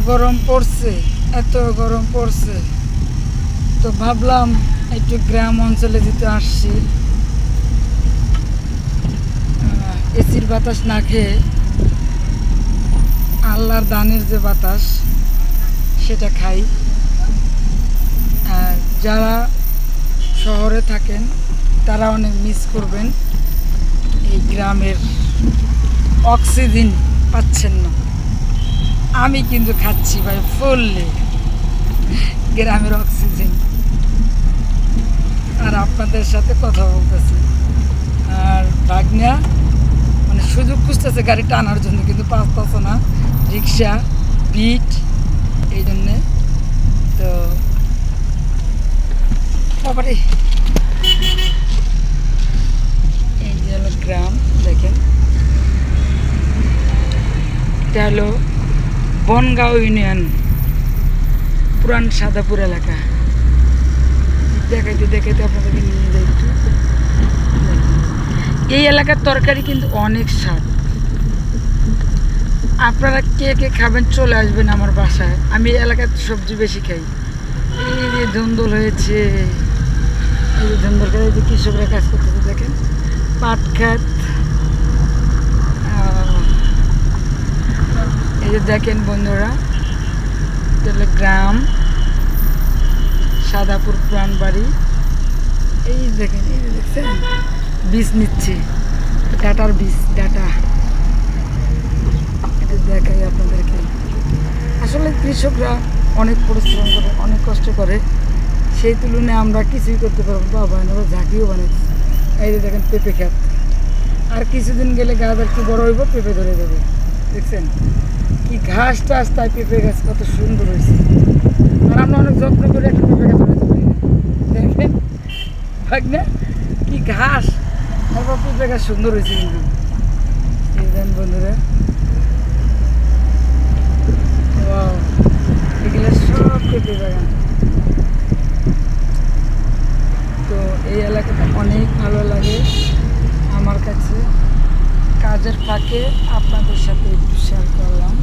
গরম পড়ছে, এত গরম পড়ছে, তো ভাবলাম একটু গ্রাম অঞ্চলে যেতে আসছি, এসির বাতাস না খেয়ে আল্লাহর দানের যে বাতাস সেটা খাই। আর যারা শহরে থাকেন তারা অনেক মিস করবেন, এই গ্রামের অক্সিজেন পাচ্ছেন না। আমি কিন্তু খাচ্ছি ভাই ফুললি গ্রামের অক্সিজেন, আর আপনাদের সাথে কথা বলতেছি। আর ভাগ্না মানে সুযোগ খুঁজতেছে গাড়ি টানার জন্য, কিন্তু পাচ্ছে না, রিক্সা বিট, এই জন্যে। তো বাবারে, এই যে হলো গ্রাম, দেখেন এটা হলো বনগাঁও ইউনিয়ন, পুরান সাদাপুর এলাকা। দেখাইতে দেখাইতে আপনাদেরকে নিয়ে যাই একটু। এই এলাকার তরকারি কিন্তু অনেক স্বাদ। আপনারা কে কে খাবেন চলে আসবেন আমার বাসায়, আমি এই এলাকার সবজি বেশি খাই। এই যে ধুন্দল হয়েছে, এই যে ধুন্দল করে এই যে কৃষকরা কাজ করতেছে, দেখেন পাট খাত, এই যে দেখেন বন্ধুরা, তাহলে গ্রাম সাদাপুর পুরান বাড়ি। এই দেখেন, এই যে দেখছেন বীজ নিচ্ছে, ডাটার বীজ, ডাটা। এটা দেখাই আপনাদেরকে। আসলে কৃষকরা অনেক পরিশ্রম করে, অনেক কষ্ট করে, সেই তুলনায় আমরা কিছুই করতে পারবো বাবা, আমরা ঝাঁকিও বানাচ্ছি। এই যে দেখেন পেঁপে খেত, আর কিছুদিন গেলে গাছ আর কি বড় হইব, পেঁপে ধরে যাবে। দেখছেন কি ঘাস টাস, তাই পেঁপে গাছ কত সুন্দর হয়েছে। আর আমরা অনেক যত্ন করে একটা পেঁপে গাছ ধরাতে পারি না। দেখেন ভাগ্নে কি ঘাস, তারপর পেঁপে গাছ সুন্দর হয়েছে কিন্তু। এই দেন বন্ধুরা, এগুলো সব পেঁপে বাগান। তো এই এলাকাটা অনেক ভালো লাগে আমার কাছে। কাজের ফাঁকে আপনাদের সাথে একটু শেয়ার করলাম।